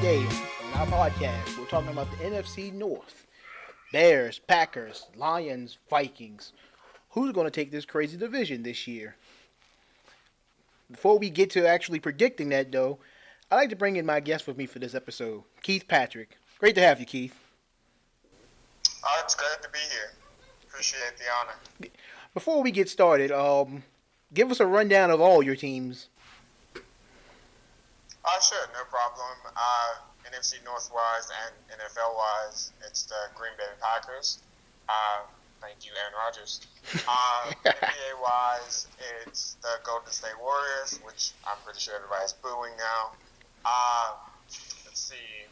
Today on our podcast, we're talking about the NFC North. Bears, Packers, Lions, Vikings. Who's going to take this crazy division this year? Before we get to actually predicting that, though, I'd like to bring in my guest with me for this episode, Keith Patrick. Great to have you, Keith. It's great to be here. Appreciate the honor. Before we get started, give us a rundown of all your teams. Sure, no problem. NFC North-wise and NFL-wise, it's the Green Bay Packers. Thank you, Aaron Rodgers. NBA-wise, it's the Golden State Warriors, which I'm pretty sure everybody's booing now. Let's see.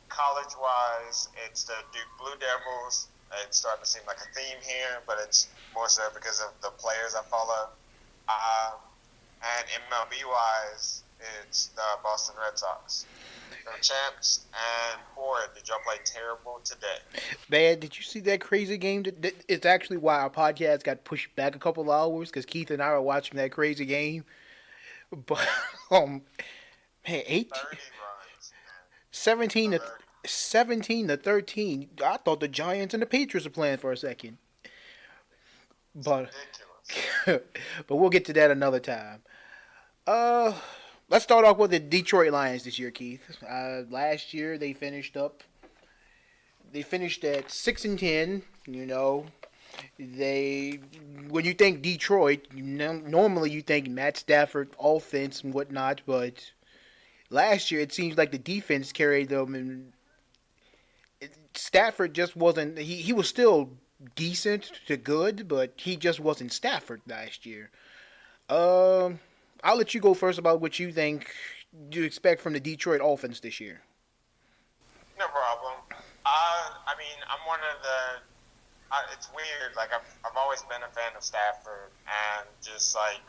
College-wise, it's the Duke Blue Devils. It's starting to seem like a theme here, but it's more so because of the players I follow. And MLB-wise, it's the Boston Red Sox. They're champs, and boy, did y'all play terrible today. Man, did you see that crazy game? It's actually why our podcast got pushed back a couple hours, because Keith and I were watching that crazy game. But, man, 30 runs. 17 to 13. I thought the Giants and the Patriots were playing for a second. But, ridiculous. but we'll get to that another time. Let's start off with the Detroit Lions this year, Keith. Last year they finished at 6-10. You know, when you think Detroit, normally you think Matt Stafford offense and whatnot, but last year it seems like the defense carried them, and Stafford just wasn't. He was still decent to good, but he just wasn't Stafford last year. I'll let you go first about what you think you expect from the Detroit offense this year. No problem. I mean, I'm one of the. It's weird. Like I've always been a fan of Stafford, and just like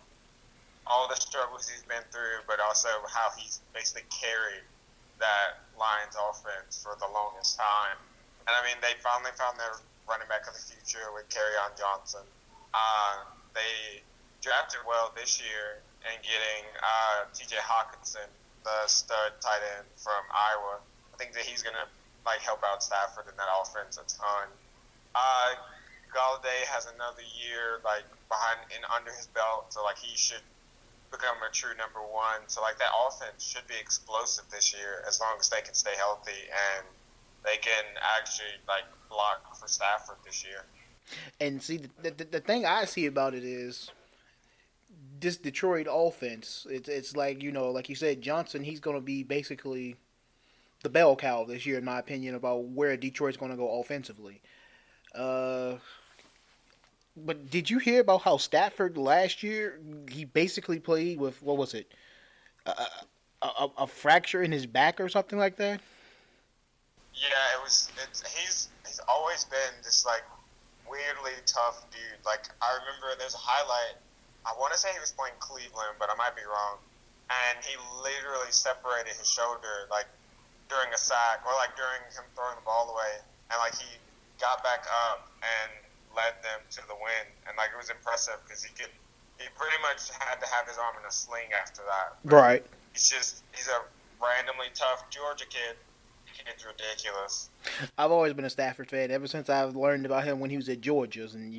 all the struggles he's been through, but also how he's basically carried that Lions offense for the longest time. And I mean, they finally found their running back of the future with Kerryon Johnson. They drafted well this year and getting T.J. Hawkinson, the stud tight end from Iowa. I think that he's gonna help out Stafford in that offense a ton. Galladay has another year behind and under his belt, so he should become a true number one. So that offense should be explosive this year as long as they can stay healthy and they can actually block for Stafford this year. And see, the thing I see about it is this Detroit offense. It's like you said, Johnson. He's going to be basically the bell cow this year, in my opinion, about where Detroit's going to go offensively. But did you hear about how Stafford last year he basically played with what was it, a fracture in his back or something like that? Yeah, he's always been this weirdly tough dude. I remember there's a highlight. I want to say he was playing Cleveland, but I might be wrong. And he literally separated his shoulder during a sack or during him throwing the ball away, and he got back up and led them to the win. And it was impressive because he pretty much had to have his arm in a sling after that. Right. He's a randomly tough Georgia kid. It's ridiculous. I've always been a Stafford fan ever since I've learned about him when he was at Georgia's, and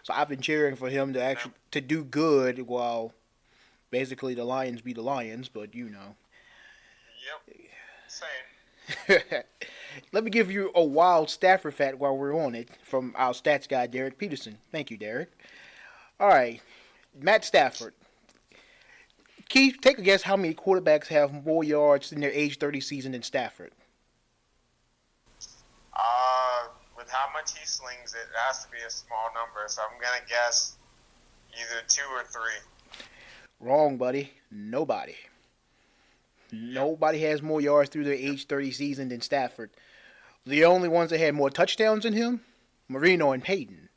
so I've been cheering for him to actually to do good while basically the Lions be the Lions, but Yep. Same. Let me give you a wild Stafford fact while we're on it from our stats guy Derek Peterson. Thank you, Derek. All right, Matt Stafford. Keith, take a guess how many quarterbacks have more yards in their age 30 season than Stafford. With how much he slings it has to be a small number, so I'm going to guess either 2 or 3. Wrong, buddy. Nobody. Nobody has more yards through their age 30 season than Stafford. The only ones that had more touchdowns than him, Marino and Peyton.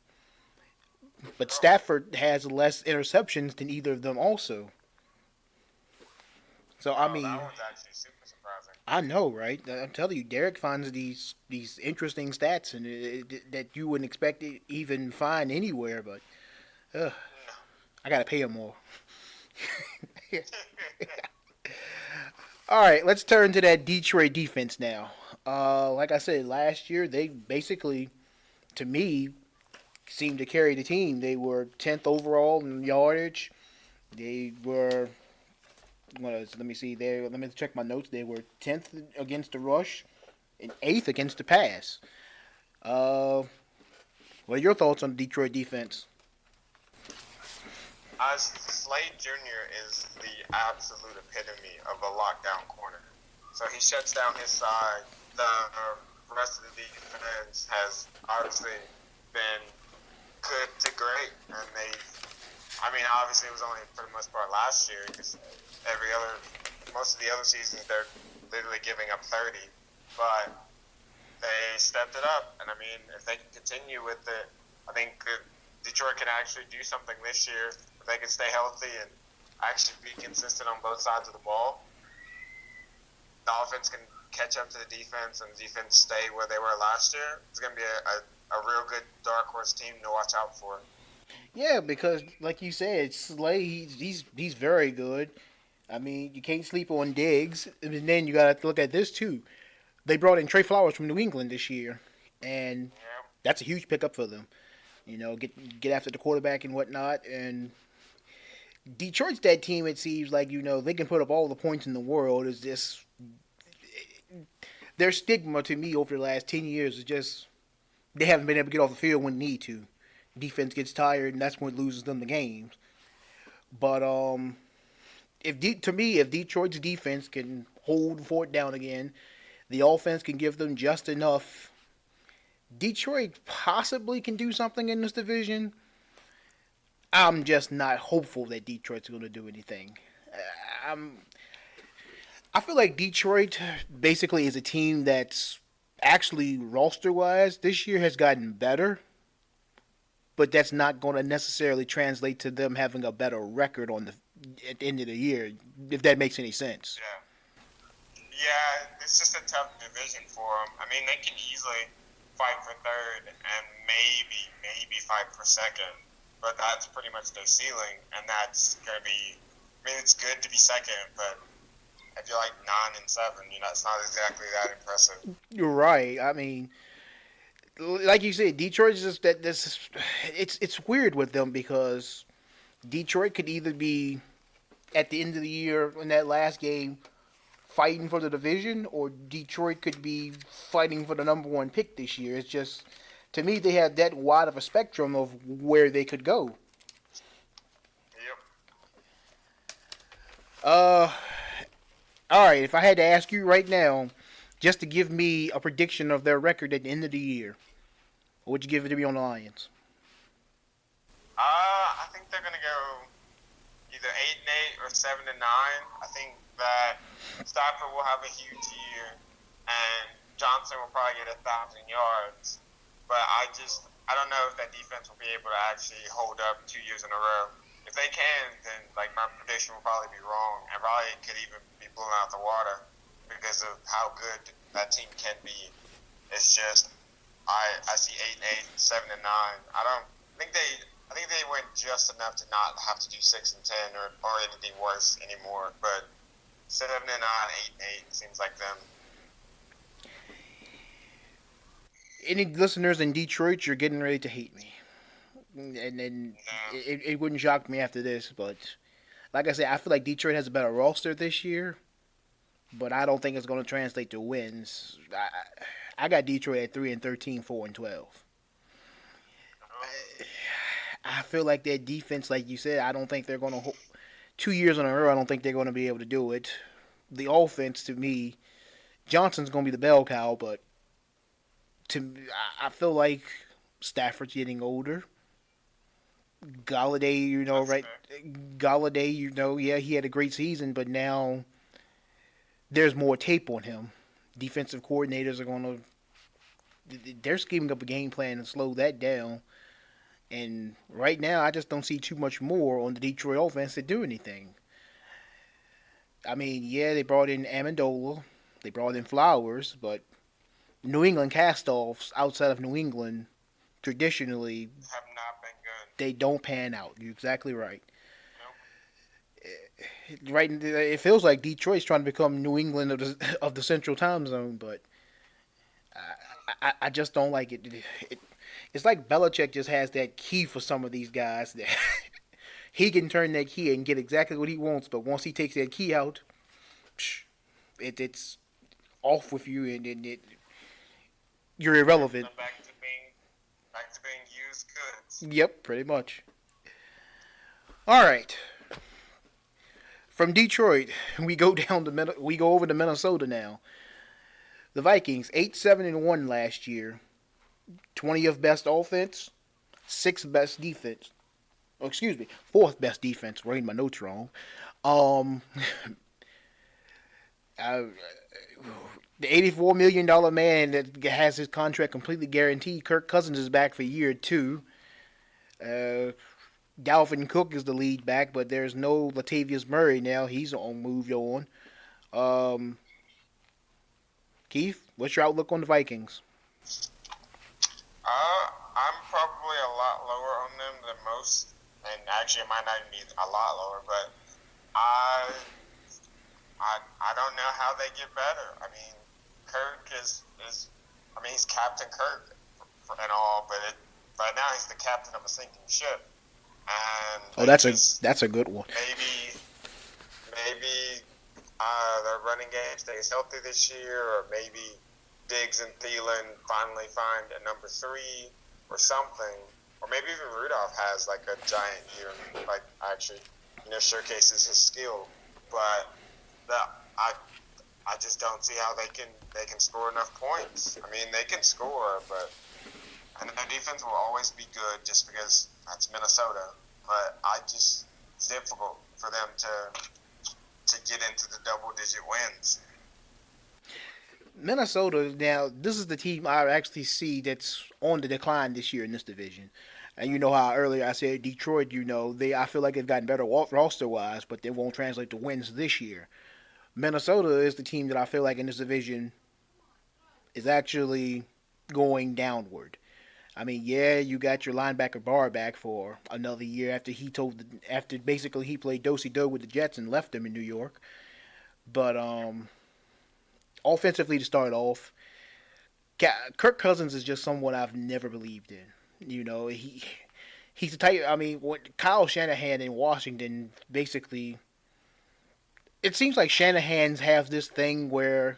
But Stafford has less interceptions than either of them also. So, I mean, that one's actually super surprising. I know, right? I'm telling you, Derek finds these interesting stats and that you wouldn't expect to even find anywhere. But I gotta pay him more. All right, let's turn to that Detroit defense now. Like I said, last year they basically, to me, seemed to carry the team. They were 10th overall in yardage. They were, let me see, let me check my notes. They were 10th against the rush and 8th against the pass. Uh, what are your thoughts on the Detroit defense? Slade Jr. is the absolute epitome of a lockdown corner. So he shuts down his side. The rest of the defense has obviously been good to great, and obviously it was only for the most part last year because most of the other seasons they're literally giving up 30, but they stepped it up, and if they can continue with it, I think Detroit can actually do something this year. If they can stay healthy and actually be consistent on both sides of the ball, the offense can catch up to the defense and the defense stay where they were last year. It's going to be a real good dark horse team to watch out for. Yeah, because like you said, Slade, he's very good. You can't sleep on Diggs, and then you got to look at this too. They brought in Trey Flowers from New England this year, and that's a huge pickup for them. Get after the quarterback and whatnot. And Detroit's that team. It seems like they can put up all the points in the world. Is just their stigma to me over the last 10 years is just they haven't been able to get off the field when they need to. Defense gets tired, and that's when it loses them the games. But if Detroit's defense can hold the fort down again, the offense can give them just enough. Detroit possibly can do something in this division. I'm just not hopeful that Detroit's going to do anything. I feel like Detroit basically is a team that's actually roster-wise this year has gotten better, but that's not going to necessarily translate to them having a better record at the end of the year, if that makes any sense. Yeah, it's just a tough division for them. They can easily fight for third and maybe fight for second, but that's pretty much their ceiling, and that's going to be. It's good to be second, but if you're like 9-7, it's not exactly that impressive. You're right. Like you said, Detroit is just that. It's weird with them because Detroit could either be at the end of the year in that last game fighting for the division, or Detroit could be fighting for the number one pick this year. It's just, to me, they have that wide of a spectrum of where they could go. Yep. All right. If I had to ask you right now, just to give me a prediction of their record at the end of the year, what would you give it to me on the Lions? I think they're gonna go either 8-8 or 7-9. I think that Stafford will have a huge year, and Johnson will probably get 1,000 yards. But I don't know if that defense will be able to actually hold up 2 years in a row. If they can, then my prediction will probably be wrong, and probably could even be blown out the water because of how good that team can be. It's just I see 8-8, 7-9. I think they win just enough to not have to do 6-10 or anything worse anymore. But 7-9, 8-8 seems like them. Any listeners in Detroit, you're getting ready to hate me. And it wouldn't shock me after this, but like I said, I feel like Detroit has a better roster this year, but I don't think it's going to translate to wins. I got Detroit at 3-13, 4-12. I feel like their defense, like you said, I don't think they're going to 2 years in a row. I don't think they're going to be able to do it. The offense, to me, Johnson's going to be the bell cow, but I feel like Stafford's getting older. Galladay, right? Galladay, yeah, he had a great season, but now there's more tape on him. Defensive coordinators are they're scheming up a game plan to slow that down. And right now, I just don't see too much more on the Detroit offense to do anything. Yeah, they brought in Amendola, they brought in Flowers, but New England castoffs outside of New England traditionally have not been good. They don't pan out. You're exactly right. Nope. right. It feels like Detroit's trying to become New England of the Central Time Zone, but I just don't like it. It's like Belichick just has that key for some of these guys that he can turn that key and get exactly what he wants, but once he takes that key out, it's off with you, and you're irrelevant. Back to being used goods. Yep, pretty much. All right. From Detroit, we go over to Minnesota now. The Vikings 8-7-1 last year, 20th best offense, sixth best defense. Oh, excuse me, fourth best defense. Reading my notes wrong. Um, I, the $84 million man that has his contract completely guaranteed. Kirk Cousins is back for year two. Dalvin Cook is the lead back, but there's no Latavius Murray now. He's moved on. Um, Keith, what's your outlook on the Vikings? I'm probably a lot lower on them than most, and actually it might not even be a lot lower, but I don't know how they get better. I mean, Kirk is I mean, he's Captain Kirk and all, but right now he's the captain of a sinking ship. And that's a good one. Maybe their running game stays healthy this year, or maybe Diggs and Thielen finally find a number 3 or something, or maybe even Rudolph has like a giant year, like actually, showcases his skill. But I just don't see how they can score enough points. I mean, they can score, but and their defense will always be good just because that's Minnesota. But it's difficult for them to get into the double-digit wins. Minnesota, now, this is the team I actually see that's on the decline this year in this division. And you know how earlier I said Detroit, I feel like they've gotten better roster-wise, but they won't translate to wins this year. Minnesota is the team that I feel like in this division is actually going downward. I mean, yeah, you got your linebacker Barr back for another year after basically he played do-si-do with the Jets and left them in New York. But offensively, to start off, Kirk Cousins is just someone I've never believed in. He's the type. I mean, Kyle Shanahan in Washington basically. It seems like Shanahan's have this thing where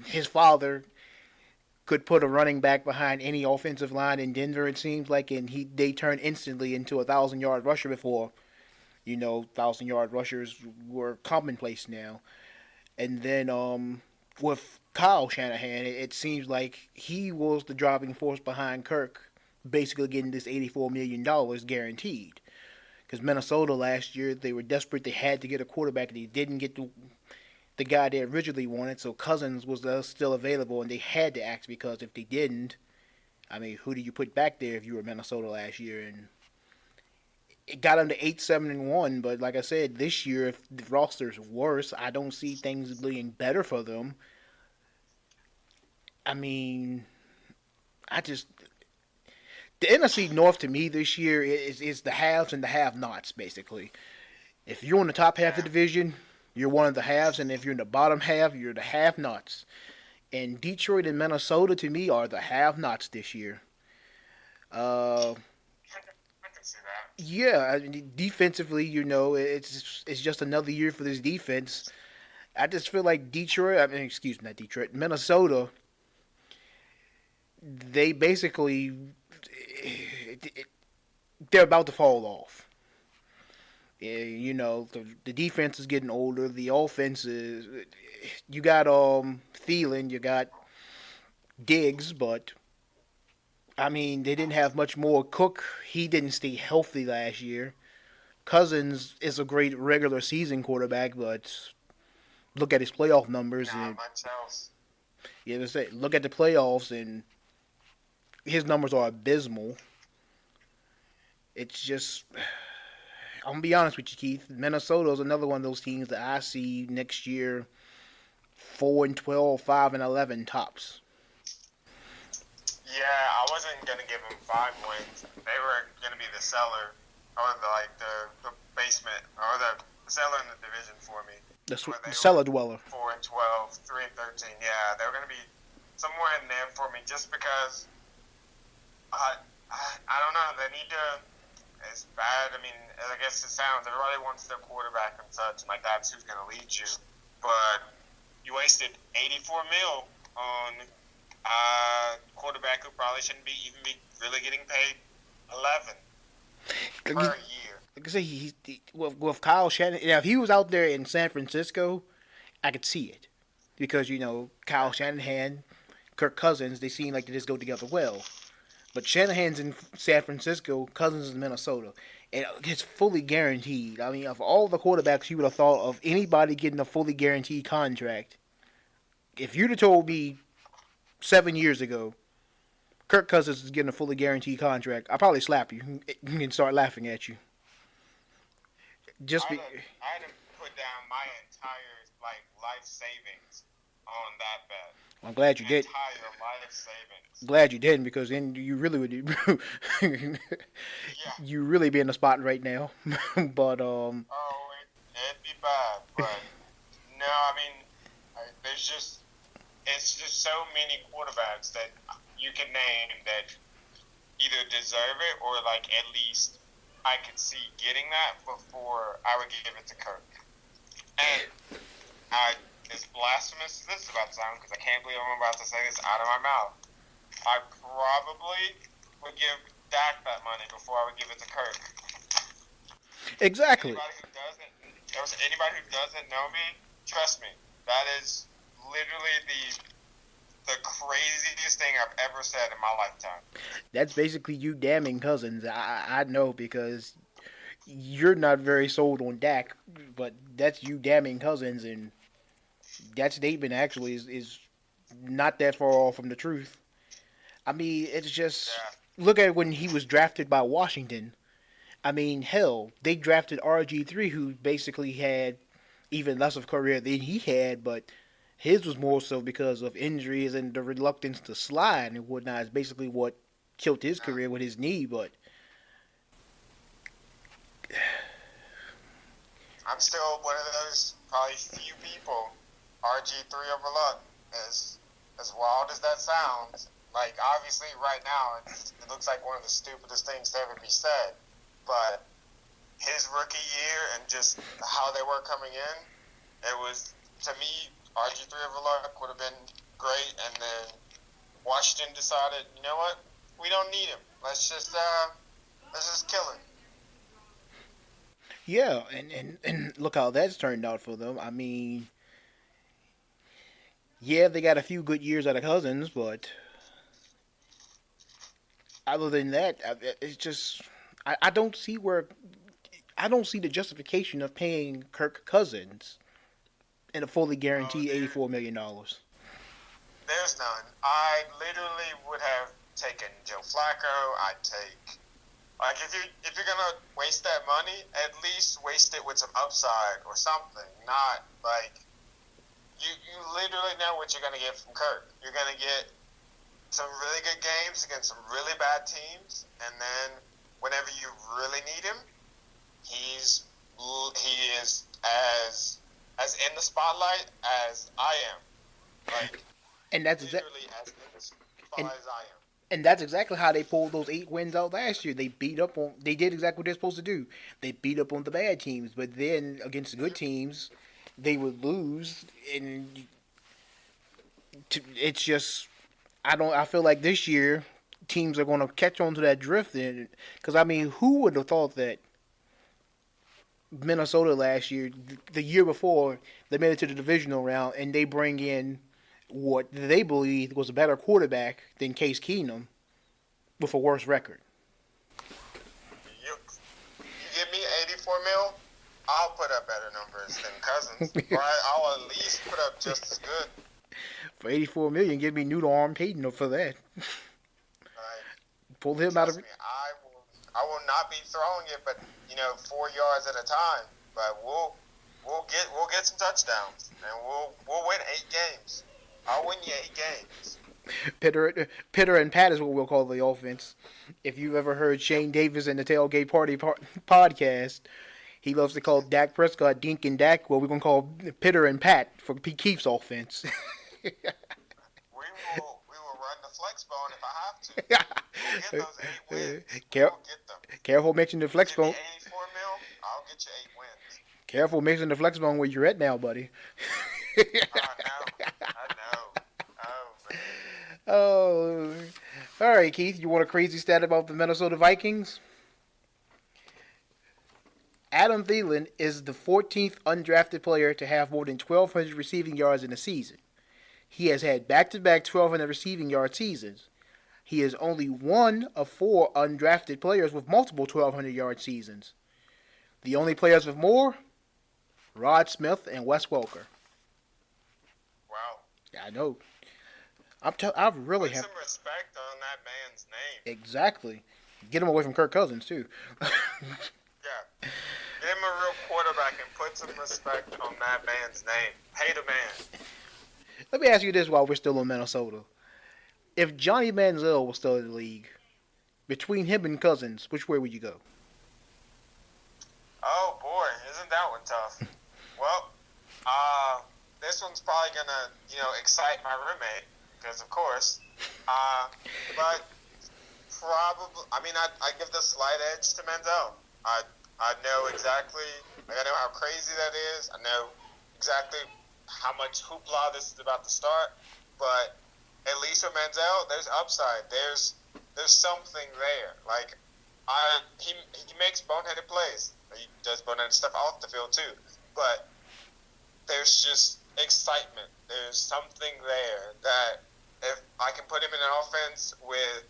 his father could put a running back behind any offensive line in Denver. It seems like, and they turn instantly into 1,000-yard rusher before 1,000-yard rushers were commonplace now. And then with Kyle Shanahan, it seems like he was the driving force behind Kirk basically getting this $84 million guaranteed. Because Minnesota last year, they were desperate. They had to get a quarterback, and they didn't get the guy they originally wanted. So Cousins was still available, and they had to act because if they didn't, I mean, who do you put back there if you were Minnesota last year? And it got them to 8-7-1. But like I said, this year, if the roster's worse, I don't see things being better for them. I mean, the NFC North to me this year is the haves and the have-nots, basically. If you're in the top half of the division, you're one of the haves, and if you're in the bottom half, you're the have-nots. And Detroit and Minnesota, to me, are the have-nots this year. I can see that. Yeah, I mean, defensively, it's just another year for this defense. I just feel like Minnesota, they basically they're about to fall off. The defense is getting older. The offense is. You got Thielen, you got Diggs, but I mean they didn't have much more. Cook, he didn't stay healthy last year. Cousins is a great regular season quarterback, but look at his playoff numbers. Not much else. Yeah, look at the playoffs, and his numbers are abysmal. It's just, I'm gonna be honest with you, Keith. Minnesota's another one of those teams that I see next year 4-12, 5-11 tops. Yeah, I wasn't gonna give them 5 wins. They were gonna be the cellar, or the basement, or the cellar in the division for me. The cellar dweller. 4-12, 3-13. Yeah, they were going to be somewhere in there for me just because I don't know. They need to. It's bad. I mean, I guess it sounds. Everybody wants their quarterback and such, and like that's who's going to lead you. But you wasted $84 million on quarterback who probably shouldn't even be really getting paid $11 per year. Like I say, with Kyle Shanahan. Now, if he was out there in San Francisco, I could see it because Kyle Shanahan, Kirk Cousins, they seem like they just go together well. But Shanahan's in San Francisco, Cousins is in Minnesota, and it's fully guaranteed. I mean, of all the quarterbacks you would have thought of anybody getting a fully guaranteed contract, if you'd have told me 7 years ago, Kirk Cousins is getting a fully guaranteed contract, I'd probably slap you and start laughing at you. I had to put down my entire life savings on that bet. I'm glad you did. Entire life savings. Glad you didn't, because then you really would. You really be in the spot right now. But it'd be bad. But no, I mean, it's just so many quarterbacks that you can name that either deserve it or at least I could see getting that before I would give it to Kirk. And as blasphemous as this is about to sound, because I can't believe I'm about to say this out of my mouth, I probably would give Dak that money before I would give it to Kirk. Exactly. Anybody who doesn't know me, trust me, that is literally the craziest thing I've ever said in my lifetime. That's basically you damning Cousins. I know, because you're not very sold on Dak, but that's you damning Cousins, and that statement actually is not that far off from the truth. I mean, it's just look at when he was drafted by Washington. I mean, hell, they drafted RG3, who basically had even less of a career than he had, but his was more so because of injuries and the reluctance to slide and whatnot. Is basically what killed his career with his knee. But I'm still one of those probably few people RG3 overlooked. As wild as that sounds, obviously right now it looks like one of the stupidest things to ever be said. But his rookie year and just how they were coming in, it was, to me, RG3 overlooked would have been great. And then Washington decided, you know what, we don't need him. Let's just kill him. Yeah, and look how that's turned out for them. I mean, yeah, they got a few good years out of Cousins, but other than that, it's just I don't see the justification of paying Kirk Cousins in a fully guaranteed $84 million. There's none. I literally would have taken Joe Flacco. I'd take if you're gonna waste that money, at least waste it with some upside or something. Not you literally know what you're gonna get from Kirk. You're gonna get some really good games against some really bad teams, and then whenever you really need him, he is as in the spotlight as I am. And that's literally as in the spotlight as I am. And that's exactly how they pulled those 8 wins out last year. They did exactly what they're supposed to do. They beat up on the bad teams, but then against the good teams, they would lose. And it's just, I feel like this year teams are going to catch on to that drift. Because I mean, who would have thought that Minnesota last year, the year before, they made it to the divisional round, and they bring in what they believed was a better quarterback than Case Keenum with a worse record. You give me $84 million, I'll put up better numbers than Cousins. Or I'll at least put up just as good. For $84 million, give me New Arm Payton for that. Pull him out of it. I will not be throwing it, but 4 yards at a time. But we'll get some touchdowns, and we'll win 8 games. I'll win you 8 games. Pitter and Pat is what we'll call the offense. If you've ever heard Shane Davis and the Tailgate Party podcast, He loves to call Dak Prescott Dink and Dak. Well, we're gonna call Pitter and Pat for Keith's offense. We will run the flex bone if I have to. We'll get those 8 wins. Care- We'll get them. Careful mentioning the flex Give me bone. 84 mil, I'll get you 8 wins. Careful mentioning the flex bone where you're at now, buddy. I know. I know. Oh man. Oh, all right, Keith. You want a crazy stat about the Minnesota Vikings? Adam Thielen is the 14th undrafted player to have more than 1,200 receiving yards in a season. He has had back-to-back 1,200 receiving yard seasons. He is only one of 4 undrafted players with multiple 1,200 yard seasons. The only players with more? Rod Smith and Wes Welker. Wow. Yeah, I know. I really Put have some respect on that man's name. exactly. Get him away from Kirk Cousins too. Yeah. Give him a real quarterback and put some respect on that man's name. Pay the man. Let me ask you this while we're still in Minnesota. If Johnny Manziel was still in the league, between him and Cousins, which way would you go? Oh boy, isn't that one tough? Well, this one's probably gonna, excite my roommate because of course. But probably, I give the slight edge to Manziel. I know exactly. I know how crazy that is. I know exactly how much hoopla this is about to start. But at least with Manziel, there's upside. There's something there. Like he makes boneheaded plays. He does boneheaded stuff off the field too. But there's just excitement. There's something there that if I can put him in an offense with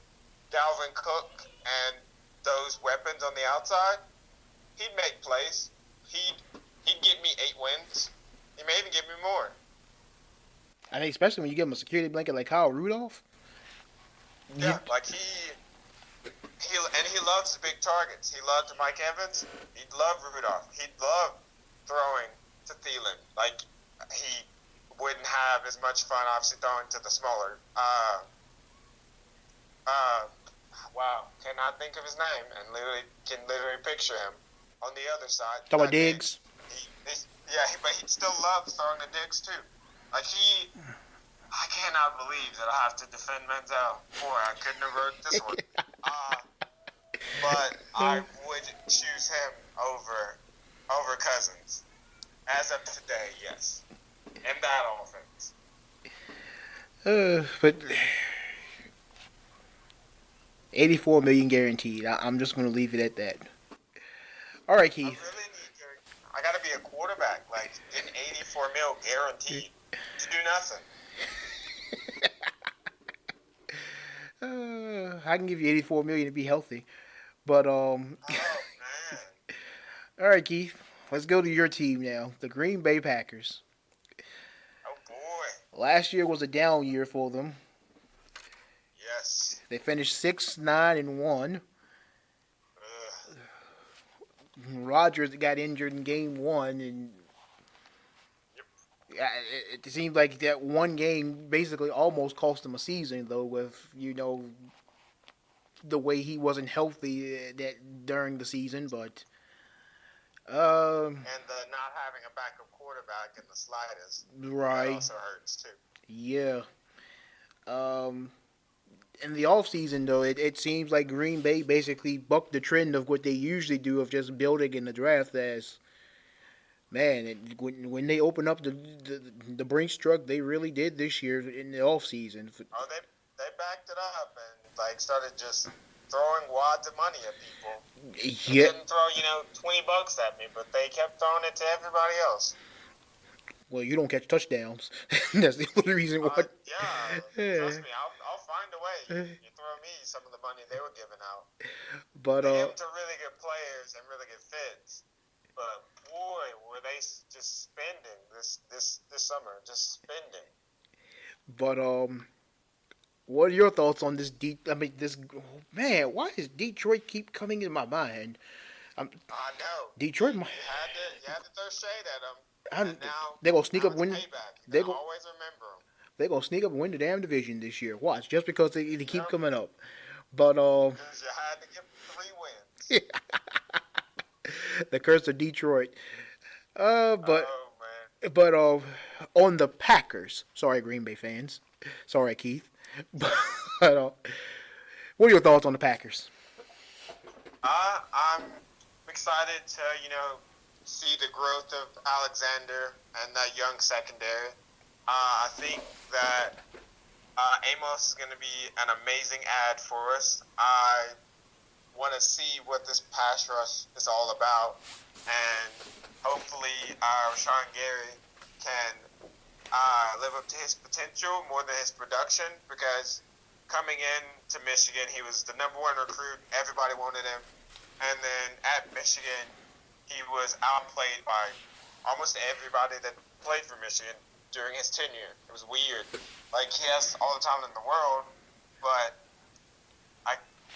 Dalvin Cook and those weapons on the outside, he'd make plays. He'd give me 8 wins. He may even give me more. I think especially when you give him a security blanket like Kyle Rudolph. Yeah, like he loves the big targets. He loves Mike Evans. He'd love Rudolph. He'd love throwing to Thielen. Like he wouldn't have as much fun obviously throwing to the smaller. Wow, cannot think of his name and can literally picture him on the other side. Talking about Diggs. But he'd still love throwing the Diggs too. Like I cannot believe that I have to defend Manziel. Boy, I couldn't have wrote this one. But I would choose him over Cousins. As of today, yes. In that offense. But $84 million guaranteed. I'm just going to leave it at that. All right, Keith. I got to be a quarterback, like getting 84 mil guaranteed to do nothing. I can give you $84 million to be healthy, but Oh man. all right, Keith. Let's go to your team now, the Green Bay Packers. Oh boy. Last year was a down year for them. Yes. They finished 6-9-1. Rodgers got injured in game 1, and it seemed like that one game basically almost cost him a season, though, with the way he wasn't healthy during the season. But and the not having a backup quarterback in the slightest, right, that also hurts too. Yeah. In the offseason, though, it seems like Green Bay basically bucked the trend of what they usually do of just building in the draft. As man, when they opened up the Brinks truck, they really did this year in the offseason. Oh, they backed it up and started just throwing wads of money at people. They didn't throw $20 at me, but they kept throwing it to everybody else. Well, you don't catch touchdowns. That's the only reason why. Trust me, I'll find a way. You throw me some of the money they were giving out. But they give them to really good players and really good fits. But boy, were they just spending this summer, just spending. But what are your thoughts on this? Man, why does Detroit keep coming in my mind? I know. Detroit. You had to throw shade at them. And now they're gonna sneak up win. They always remember them. They're gonna sneak up and win the damn division this year. Watch, just because they keep coming up. But because you had to give them 3 wins. The curse of Detroit. Uh, but Oh man. but on the Packers. Sorry, Green Bay fans. Sorry, Keith. But what are your thoughts on the Packers? I'm excited to see the growth of Alexander and that young secondary. I think that Amos is going to be an amazing ad for us. I want to see what this pass rush is all about, and hopefully Rashawn Gary can live up to his potential more than his production, because coming in to Michigan, he was the number one recruit. Everybody wanted him. And then at Michigan, he was outplayed by almost everybody that played for Michigan during his tenure. It was weird. Like, he has all the talent in the world, but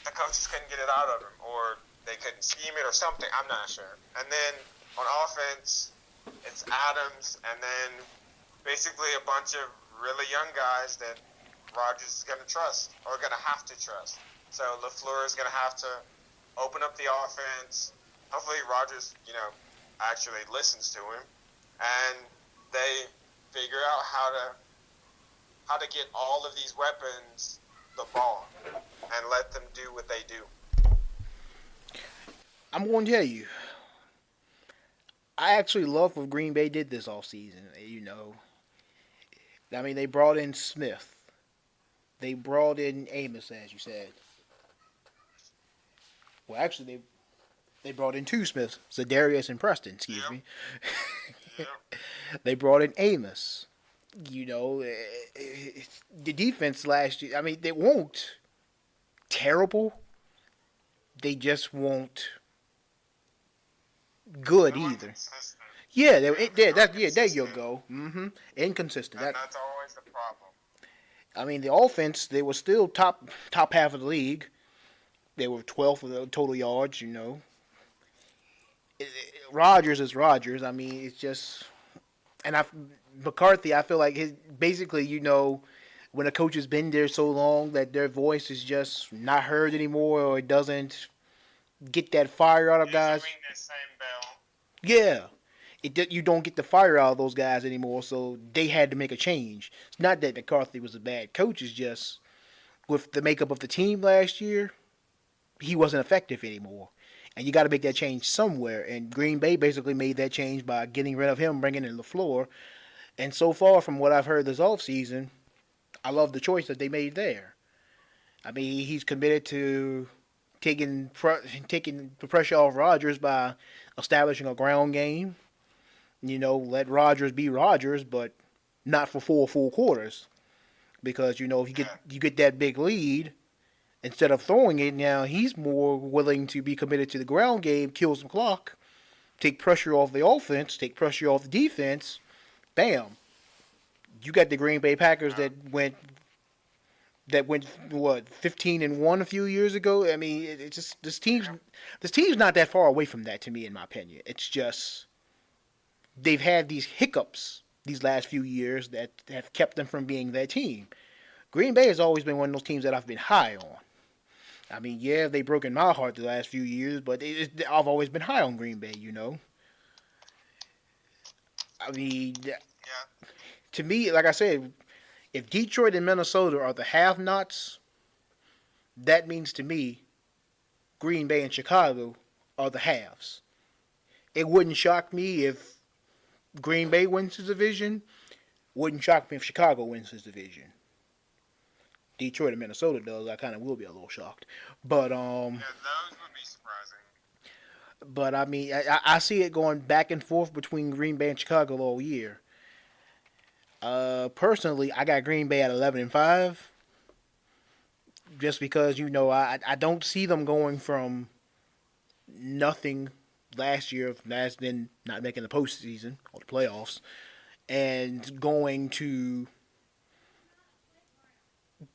the coaches couldn't get it out of him, or they couldn't scheme it or something. I'm not sure. And then on offense, it's Adams, and then basically a bunch of really young guys that Rodgers is going to trust, or going to have to trust. So LaFleur is going to have to open up the offense. Hopefully Rodgers, actually listens to him, and they figure out how to get all of these weapons the ball and let them do what they do. I'm going to tell you, I actually love what Green Bay did this offseason. I mean, they brought in Smith. They brought in Amos, as you said. Well, actually, they brought in two Smiths, Zadarius and Preston. Excuse me. Yep. They brought in Amos. The defense last year. I mean, they weren't terrible. They just weren't good They weren't either. consistent. Yeah, They're not there you consistent. go. Inconsistent. And that's always the problem. I mean, the offense, they were still top half of the league. They were 12th for the total yards. Rodgers is Rodgers. I mean, it's just, and McCarthy. I feel like basically, when a coach has been there so long that their voice is just not heard anymore, or it doesn't get that fire out of guys. Ring that same bell. Yeah. You don't get the fire out of those guys anymore, so they had to make a change. It's not that McCarthy was a bad coach, it's just with the makeup of the team last year, he wasn't effective anymore. And you got to make that change somewhere. And Green Bay basically made that change by getting rid of him, bringing in LaFleur. And so far, from what I've heard this offseason, I love the choice that they made there. I mean, he's committed to taking the pressure off Rodgers by establishing a ground game. Let Rodgers be Rodgers, but not for 4 full quarters. Because, if you get that big lead, instead of throwing it, now he's more willing to be committed to the ground game, kill some clock, take pressure off the offense, take pressure off the defense. Bam. You got the Green Bay Packers that went 15-1 a few years ago. I mean, it's just this team's not that far away from that, to me, in my opinion. It's just they've had these hiccups these last few years that have kept them from being that team. Green Bay has always been one of those teams that I've been high on. I mean, yeah, they've broken my heart the last few years, but I've always been high on Green Bay, I mean, to me, like I said, if Detroit and Minnesota are the have-nots, that means to me Green Bay and Chicago are the haves. It wouldn't shock me if Green Bay wins his division. Wouldn't shock me if Chicago wins his division. Detroit and Minnesota does, I kind of will be a little shocked. But Yeah, those would be surprising. But I mean, I see it going back and forth between Green Bay and Chicago all year. Personally, I got Green Bay at 11-5, just because I don't see them going from nothing last year, last then not making the postseason or the playoffs, and going to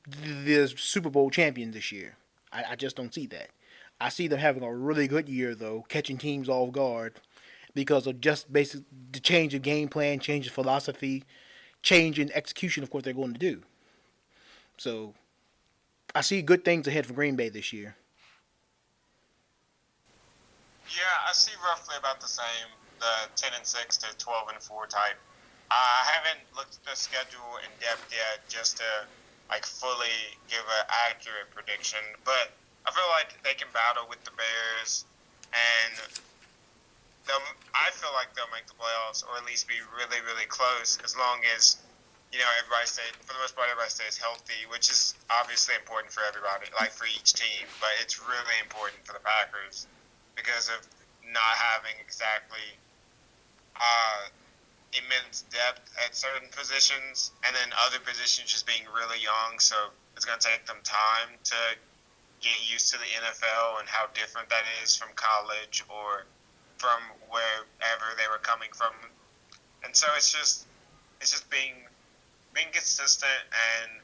the Super Bowl champion this year. I just don't see that. I see them having a really good year, though, catching teams off guard because of just basic the change of game plan, change of philosophy, change in execution of what they're going to do. So I see good things ahead for Green Bay this year. Yeah, I see roughly about the same. The 10-6 to 12-4 type. I haven't looked at the schedule in depth yet, just to like fully give an accurate prediction. But I feel like they can battle with the Bears, and they'll. I feel like they'll make the playoffs, or at least be really, really close, as long as everybody stays. For the most part, everybody stays healthy, which is obviously important for everybody, like for each team. But it's really important for the Packers because of not having exactly uh, immense depth at certain positions, and then other positions just being really young. So it's going to take them time to get used to the NFL and how different that is from college or from wherever they were coming from. And so it's just being consistent and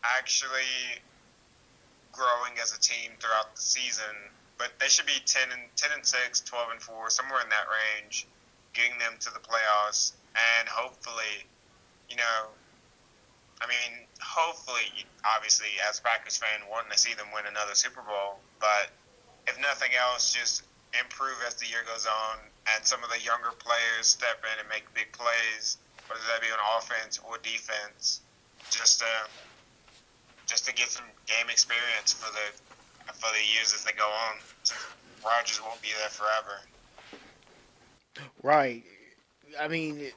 actually growing as a team throughout the season. But they should be 10-6, 12-4, somewhere in that range, getting them to the playoffs, and hopefully, you know, hopefully, obviously, as a Packers fan, wanting to see them win another Super Bowl. But if nothing else, just improve as the year goes on, and some of the younger players step in and make big plays, whether that be on offense or defense, just to just to get some game experience for the years as they go on. Since Rodgers won't be there forever. Right. I mean,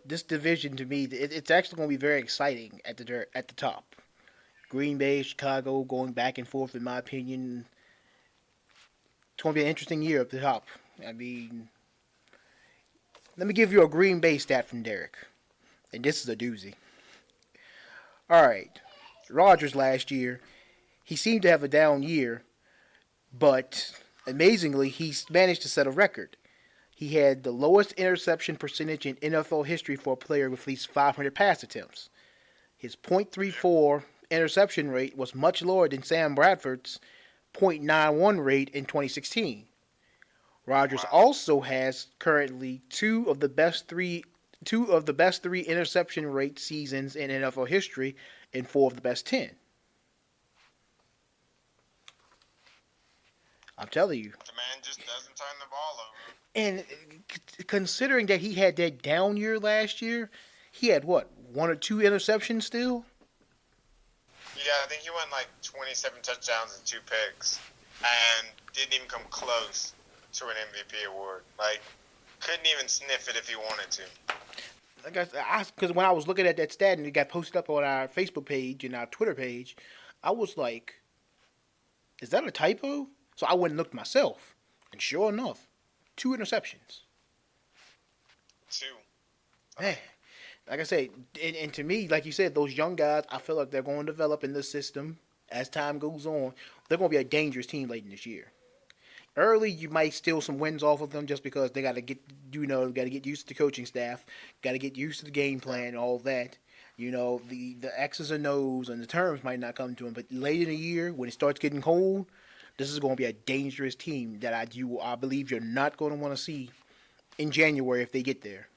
this division to me, it's actually going to be very exciting at the top. Green Bay, Chicago, going back and forth. In my opinion, it's going to be an interesting year up the top. I mean, let me give you a Green Bay stat from Derek, and this is a doozy. All right, Rodgers last year, he seemed to have a down year, but amazingly, he managed to set a record. He had the lowest interception percentage in NFL history for a player with at least 500 pass attempts. His .34 interception rate was much lower than Sam Bradford's .91 rate in 2016. Rodgers Wow. also has currently two of the best three interception rate seasons in NFL history and four of the best 10. I'm telling you. The man just doesn't turn the ball over. And considering that he had that down year last year, he had what, one or two interceptions still? Yeah, I think he went like 27 touchdowns and 2 picks, and didn't even come close to an MVP award. Like, couldn't even sniff it if he wanted to. Because when I was looking at that stat and it got posted up on our Facebook page and our Twitter page, I was like, is that a typo? So I went and looked myself. And sure enough, two interceptions. Two. Man, like I said, and to me, like you said, those young guys, I feel like they're going to develop in this system as time goes on. They're going to be a dangerous team late in this year. Early, you might steal some wins off of them just because they got to got to get used to the coaching staff, got to get used to the game plan and all that. The X's and O's and the terms might not come to them, but late in the year when it starts getting cold, this is going to be a dangerous team that I believe you're not going to want to see in January if they get there.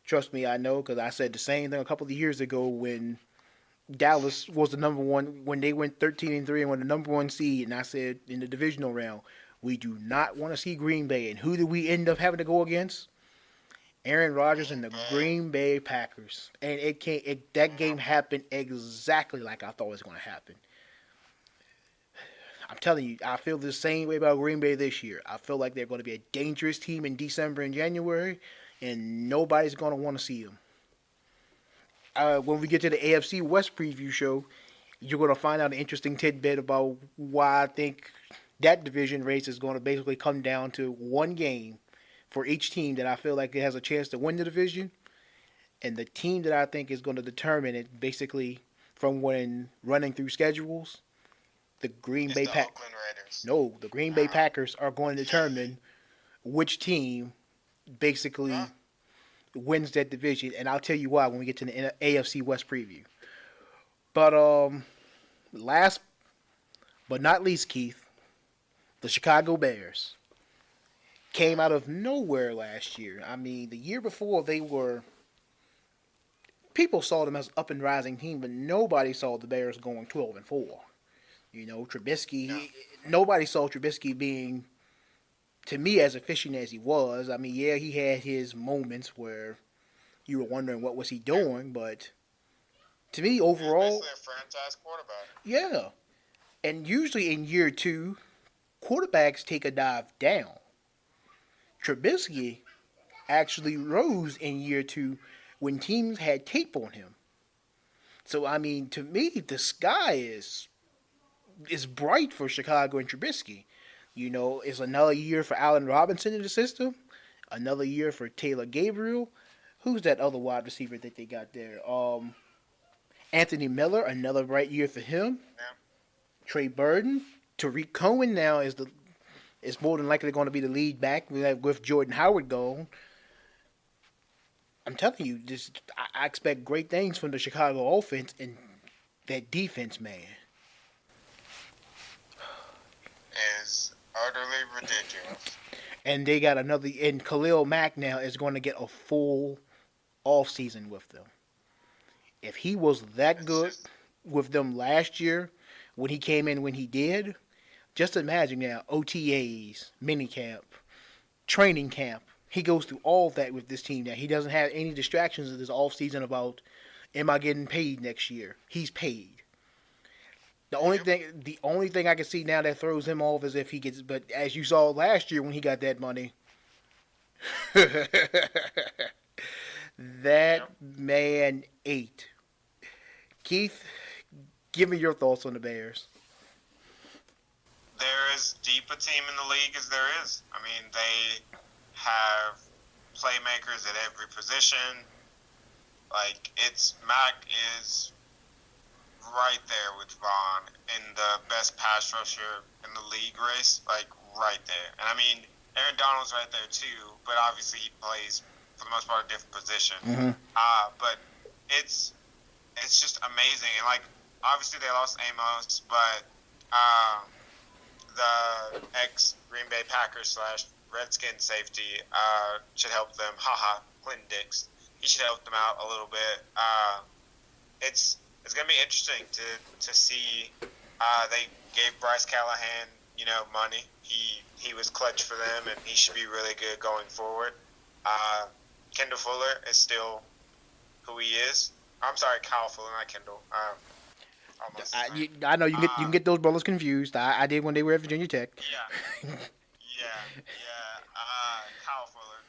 Trust me, I know because I said the same thing a couple of years ago when Dallas was the number one when they went 13-3 and won the number one seed, and I said in the divisional round, we do not want to see Green Bay. And who did we end up having to go against? Aaron Rodgers and the Green Bay Packers, and that game happened exactly like I thought it was going to happen. I'm telling you, I feel the same way about Green Bay this year. I feel like they're going to be a dangerous team in December and January, and nobody's going to want to see them. When we get to the AFC West preview show, you're going to find out an interesting tidbit about why I think that division race is going to basically come down to one game for each team that I feel like it has a chance to win the division. And the team that I think is going to determine it, basically, from when running through schedules, the Green It's Bay the Pack. Oakland Raiders. No, the Green Bay Packers are going to determine which team basically wins that division, and I'll tell you why when we get to the AFC West preview. But last but not least, Keith, the Chicago Bears came out of nowhere last year. I mean, the year before people saw them as up and rising team, but nobody saw the Bears going 12-4. Trubisky, Yeah. nobody saw Trubisky being, to me, as efficient as he was. I mean, yeah, he had his moments where you were wondering what was he Yeah. doing, but to me, He was overall, basically a franchise quarterback. yeah. And usually in year two, quarterbacks take a dive down. Trubisky actually rose in year two when teams had tape on him. So I mean, to me, the sky is bright for Chicago and Trubisky. It's another year for Allen Robinson in the system, another year for Taylor Gabriel. Who's that other wide receiver that they got there? Anthony Miller, another bright year for him. Yeah. Trey Burton, Tariq Cohen now is more than likely going to be the lead back with Jordan Howard gone. I'm telling you, I expect great things from the Chicago offense and that defense, man. Is utterly ridiculous. And they got another, and Khalil Mack now is going to get a full off season with them. If he was that It's good just with them last year, when he came in when he did, just imagine now OTAs, minicamp, training camp. He goes through all of that with this team now. He doesn't have any distractions in this off season about am I getting paid next year? He's paid. The only thing I can see now that throws him off is if he gets. But as you saw last year when he got that money, that yep. man ate. Keith, give me your thoughts on the Bears. They're as deep a team in the league as there is. I mean, they have playmakers at every position. Like Mac is right there with Vaughn in the best pass rusher in the league race, like right there. And I mean, Aaron Donald's right there too, but obviously he plays for the most part a different position. Mm-hmm. But it's just amazing. And like obviously they lost Amos, but the ex Green Bay Packers / Redskin safety should help them. Haha, Clinton Dix. He should help them out a little bit. It's going to be interesting to see. They gave Bryce Callahan, money. He was clutch for them, and he should be really good going forward. Kendall Fuller is still who he is. I'm sorry, Kyle Fuller, not Kendall. I know you can get those brothers confused. I did when they were at Virginia Tech. Yeah. Kyle Fuller.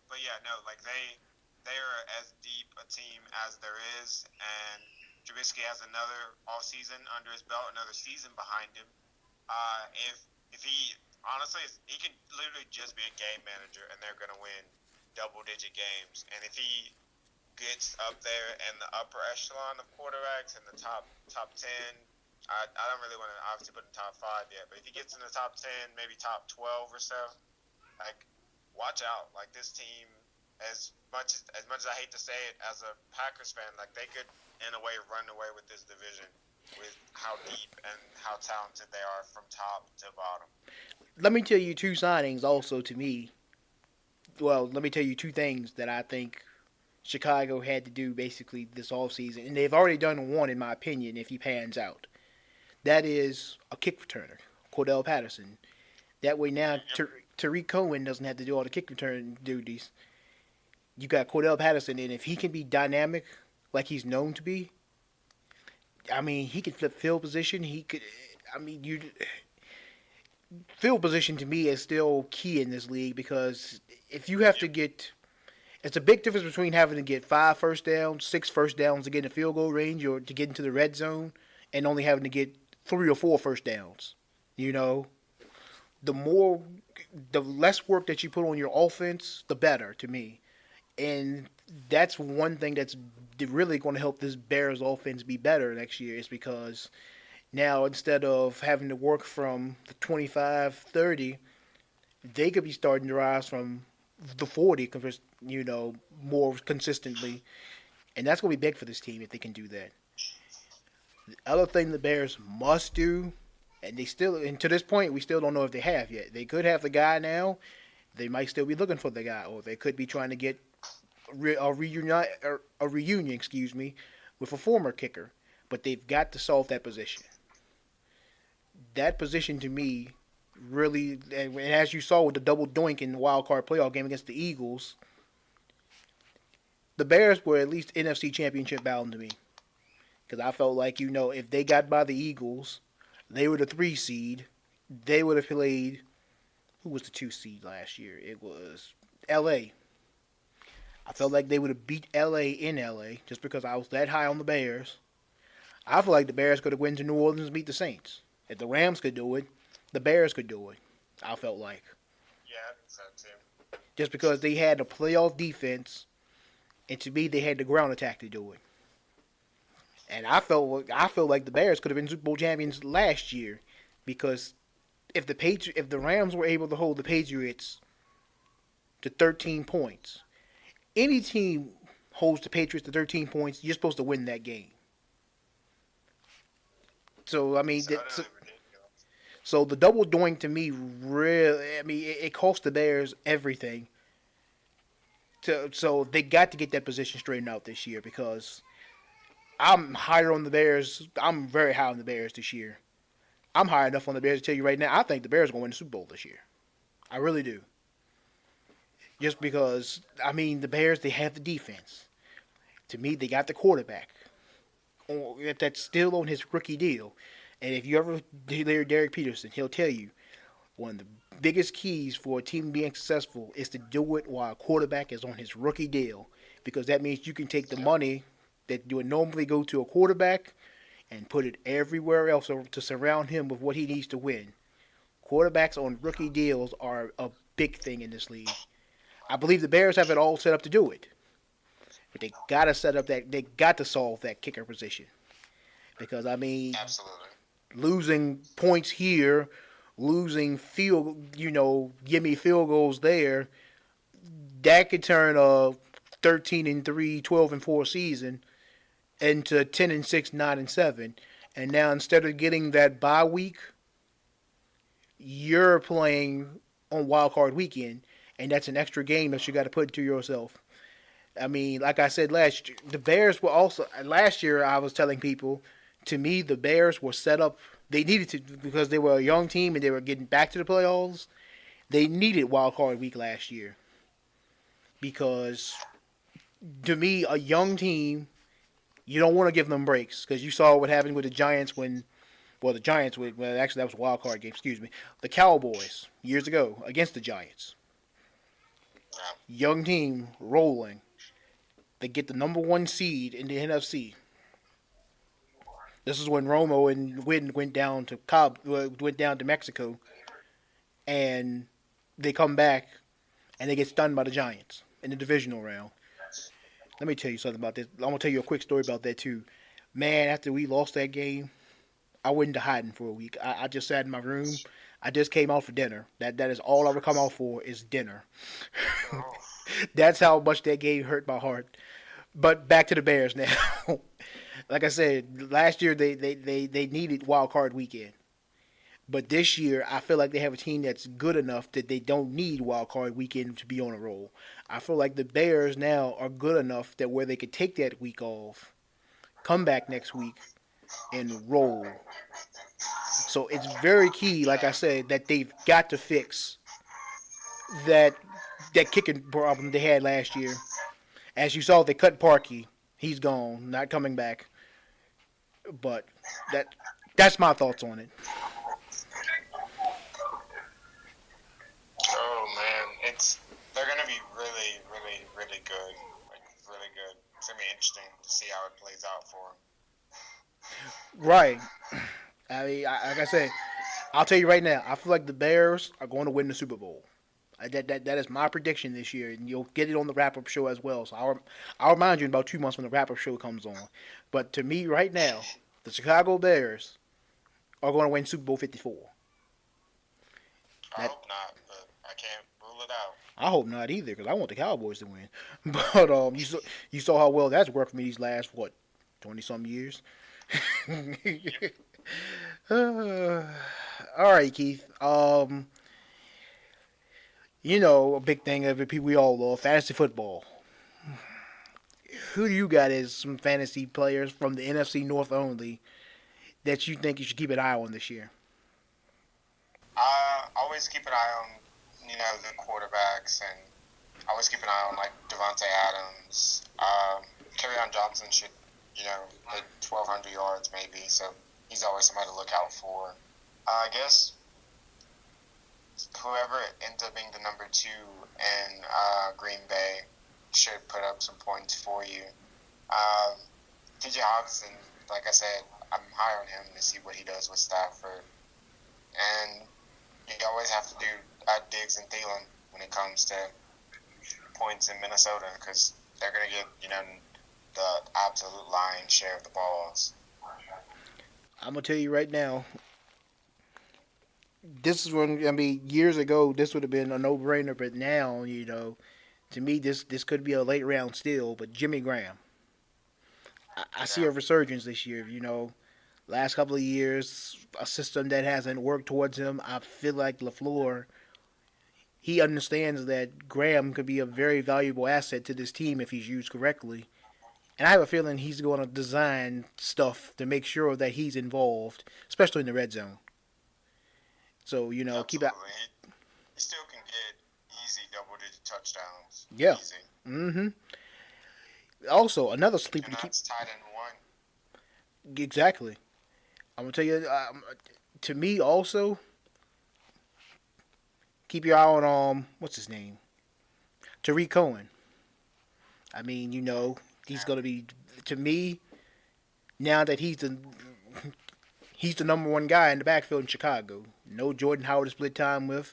But yeah, no, like they are as deep a team as there is, and Trubisky has another off season under his belt, another season behind him. If he honestly, he could literally just be a game manager, and they're gonna win double-digit games. And if he gets up there in the upper echelon of quarterbacks in the top 10. I don't really want to obviously put in top 5 yet, but if he gets in the top 10, maybe top 12 or so, like watch out. Like this team, as much as I hate to say it, as a Packers fan, like they could in a way run away with this division with how deep and how talented they are from top to bottom. Let me tell you two signings also to me. Well, let me tell you two things that I think Chicago had to do basically this offseason, and they've already done one in my opinion if he pans out. That is a kick returner, Cordell Patterson. That way now Tariq Cohen doesn't have to do all the kick return duties. You got Cordell Patterson, and if he can be dynamic like he's known to be, I mean, he could flip field position. He could, I mean, field position to me is still key in this league because if you have to get, it's a big difference between having to get 5 first downs, 6 first downs to get in the field goal range or to get into the red zone, and only having to get 3 or 4 first downs. The less work that you put on your offense, the better to me. And that's one thing that's really going to help this Bears offense be better next year is because now instead of having to work from the 25, 30, they could be starting to rise from the 40, more consistently. And that's going to be big for this team if they can do that. The other thing the Bears must do, and to this point, we still don't know if they have yet. They could have the guy now. They might still be looking for the guy, or they could be trying to get a reunion, with a former kicker. But they've got to solve that position. that position to me really, and as you saw with the double doink in the wild card playoff game against the Eagles, the Bears were at least NFC Championship bound to me because I felt like if they got by the Eagles, they were the 3 seed. They would have played. Who was the 2 seed last year? It was L.A. I felt like they would have beat L.A. in L.A. just because I was that high on the Bears. I feel like the Bears could have went to New Orleans and beat the Saints. If the Rams could do it, the Bears could do it. I felt like. Yeah, I think so too. Just because they had a playoff defense, and to me, they had the ground attack to do it. And I feel like the Bears could have been Super Bowl champions last year because if the Rams were able to hold the Patriots to 13 points, any team holds the Patriots to 13 points, you're supposed to win that game. So I mean, so the double doink to me really, I mean, it cost the Bears everything. So they got to get that position straightened out this year because I'm higher on the Bears. I'm very high on the Bears this year. I'm high enough on the Bears to tell you right now, I think the Bears are going to win the Super Bowl this year. I really do. Just because, I mean, the Bears, they have the defense. To me, they got the quarterback. That's still on his rookie deal. And if you ever hear Derek Peterson, he'll tell you one of the biggest keys for a team being successful is to do it while a quarterback is on his rookie deal. Because that means you can take the money that you would normally go to a quarterback and put it everywhere else to surround him with what he needs to win. Quarterbacks on rookie deals are a big thing in this league. I believe the Bears have it all set up to do it. But they got to solve that kicker position. Because, I mean, absolutely, losing points here, losing gimme field goals there, that could turn a 13-3, 12-4 season into 10-6, 9-7. And now instead of getting that bye week, you're playing on wild card weekend, and that's an extra game that you got to put to yourself. I mean, like I said last year, the Bears were also last year. I was telling people, to me, the Bears were set up. They needed to because they were a young team and they were getting back to the playoffs. They needed wild card week last year because, to me, a young team, you don't want to give them breaks because you saw what happened with the Giants actually that was a wild card game. Excuse me, the Cowboys years ago against the Giants. Young team rolling. They get the number 1 seed in the NFC. This is when Romo and Witten went down to Mexico, and they come back and they get stunned by the Giants in the divisional round. Let me tell you something about this. I'm gonna tell you a quick story about that too. Man, after we lost that game, I went into hiding for a week. I just sat in my room. I just came out for dinner. That is all I would come out for is dinner. That's how much that game hurt my heart. But back to the Bears now. Like I said, last year they needed wild card weekend. But this year, I feel like they have a team that's good enough that they don't need wild card weekend to be on a roll. I feel like the Bears now are good enough that where they could take that week off, come back next week, and roll. So it's very key, like I said, that they've got to fix that kicking problem they had last year. As you saw, they cut Parkey. He's gone, not coming back. But that's my thoughts on it. Oh man, they're gonna be really, really, really good. Like really good. It's gonna be interesting to see how it plays out for them. Right. I mean, like I said, I'll tell you right now. I feel like the Bears are going to win the Super Bowl. That is my prediction this year, and you'll get it on the wrap-up show as well. So I'll remind you in about 2 months when the wrap-up show comes on. But to me, right now, the Chicago Bears are going to win Super Bowl 54. I hope not, but I can't rule it out. I hope not either, because I want the Cowboys to win. But you saw how well that's worked for me these last 20-some years. All right, Keith. A big thing of it, people we all love, fantasy football. Who do you got as some fantasy players from the NFC North only that you think you should keep an eye on this year? always keep an eye on, the quarterbacks, and I always keep an eye on, like, Devontae Adams. Kerryon Johnson should, hit 1,200 yards maybe, so he's always somebody to look out for. I guess whoever ends up being the number 2 in Green Bay should put up some points for you. TJ Hawkinson, like I said, I'm high on him to see what he does with Stafford. And you always have to do Diggs and Thielen when it comes to points in Minnesota, because they're going to get, the absolute lion's share of the balls. I'm going to tell you right now, this is when, years ago, this would have been a no-brainer, but now, to me, this could be a late round still, but Jimmy Graham. I see a resurgence this year, last couple of years, a system that hasn't worked towards him. I feel like LaFleur, he understands that Graham could be a very valuable asset to this team if he's used correctly. And I have a feeling he's going to design stuff to make sure that he's involved, especially in the red zone. So, Absolutely. keep out. He still can get easy double-digit touchdowns. Yeah. Easy. Mm-hmm. Also, another sleeper And to keep. that's tied in 1. Exactly. I'm going to tell you, to me also, keep your eye on, what's his name? Tariq Cohen. He's going to be, to me, now that he's the number 1 guy in the backfield in Chicago. No Jordan Howard to split time with.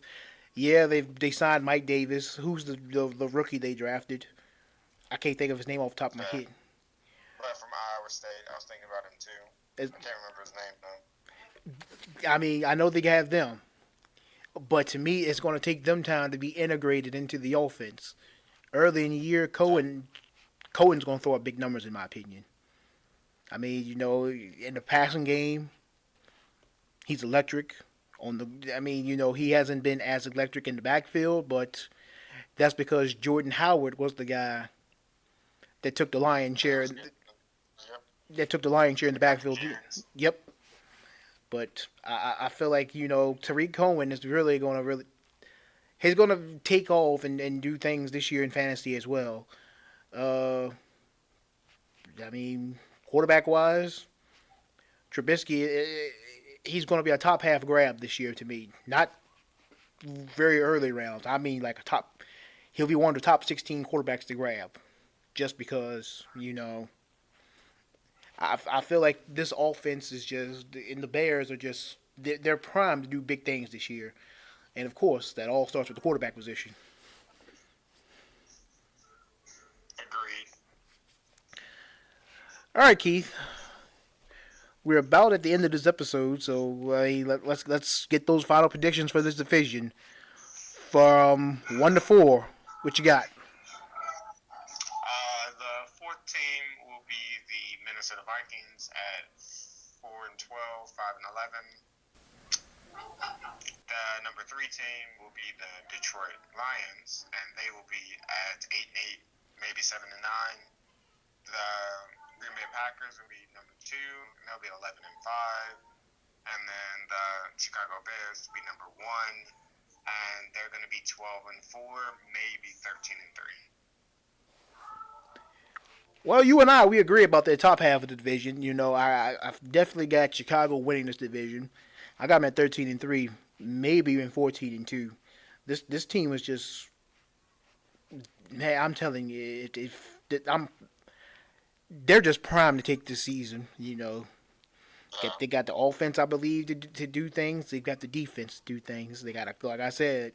Yeah, they signed Mike Davis. Who's the rookie they drafted? I can't think of his name off the top of my head. But from Iowa State, I was thinking about him too. I can't remember his name though. I know they have them, but to me, it's going to take them time to be integrated into the offense. Early in the year, Cohen's going to throw up big numbers in my opinion. In the passing game, he's electric. He hasn't been as electric in the backfield, but that's because Jordan Howard was the guy that took the lion's share. That took the lion's share in the backfield. Yep. But I feel like Tariq Cohen is really going to he's going to take off and do things this year in fantasy as well. Quarterback wise, Trubisky, he's going to be a top half grab this year to me. Not very early rounds. Like a top. He'll be one of the top 16 quarterbacks to grab, just because I feel like this offense is just, and the Bears are just, they're primed to do big things this year, and of course that all starts with the quarterback position. Agreed. All right, Keith. We're about at the end of this episode, so let's get those final predictions for this division. From 1 to 4, what you got? The 4th team will be the Minnesota Vikings at 4-12, 5-11. The number 3 team will be the Detroit Lions, and they will be at 8-8, maybe 7-9. The Green Bay Packers will be number 2, and they'll be 11-5. And then the Chicago Bears will be number 1, and they're going to be 12-4, maybe 13-3. Well, you and we agree about the top half of the division. I've definitely got Chicago winning this division. I got them at 13-3, maybe even 14-2. This team is just, hey, I'm telling you, they're just primed to take this season. They got the offense, I believe, to do things. They've got the defense to do things. They got, like I said,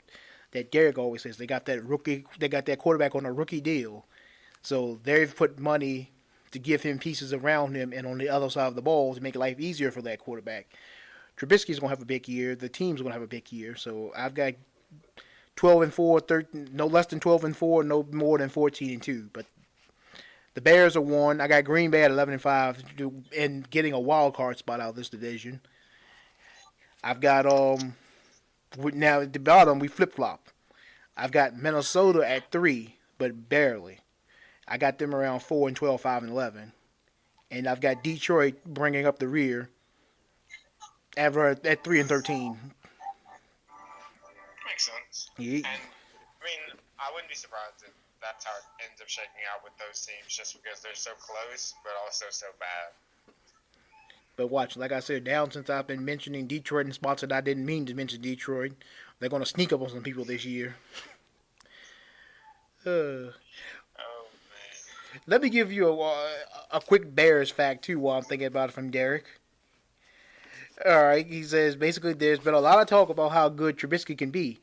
that Derek always says, they got that quarterback on a rookie deal. So they've put money to give him pieces around him and on the other side of the ball to make life easier for that quarterback. Trubisky's going to have a big year. The team's going to have a big year. So I've got 12-4, 13, no less than 12-4, no more than 14-2. But the Bears are 1. I got Green Bay at 11-5 and getting a wild card spot out of this division. I've got now at the bottom we flip flop. I've got Minnesota at 3, but barely. I got them around 4-12, 5-11, and I've got Detroit bringing up the rear at 3-13. makes sense. Yeah. And I mean, I wouldn't be surprised if that's how it ends up shaking out with those teams, just because they're so close, but also so bad. But watch, like I said, down since I've been mentioning Detroit in spots that I didn't mean to mention Detroit, they're going to sneak up on some people this year. Oh man. Let me give you a quick Bears fact too while I'm thinking about it from Derek. All right, he says basically there's been a lot of talk about how good Trubisky can be.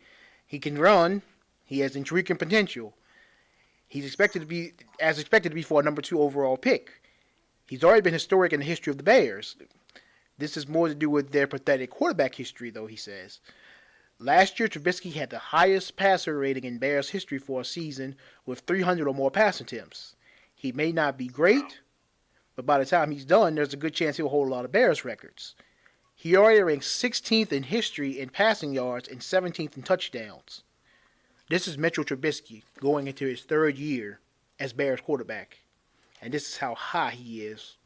He can run. He has intriguing potential. He's expected to be for a number 2 overall pick. He's already been historic in the history of the Bears. This is more to do with their pathetic quarterback history, though, he says. Last year, Trubisky had the highest passer rating in Bears history for a season with 300 or more pass attempts. He may not be great, but by the time he's done, there's a good chance he'll hold a lot of Bears records. He already ranks 16th in history in passing yards and 17th in touchdowns. This is Mitchell Trubisky going into his 3rd year as Bears quarterback. And this is how high he is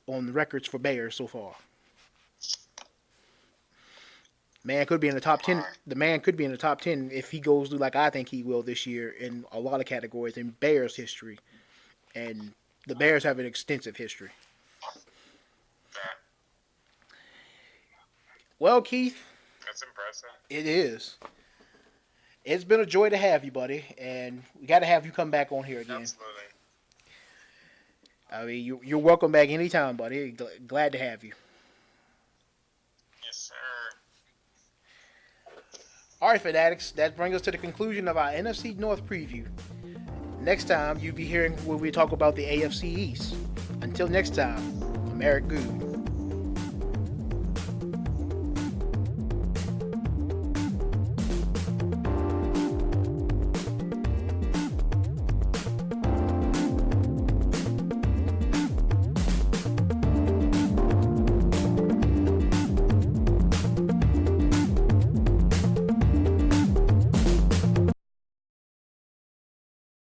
on the records for Bears so far. Man could be in the top 10. The man could be in the top 10 if he goes through like I think he will this year in a lot of categories in Bears history. And the Bears have an extensive history. Well, Keith. That's impressive. It is. It's been a joy to have you, buddy. And we got to have you come back on here again. Absolutely. I mean, you're welcome back anytime, buddy. Glad to have you. Yes, sir. All right, fanatics, that brings us to the conclusion of our NFC North preview. Next time, you'll be hearing where we talk about the AFC East. Until next time, I'm Eric Good.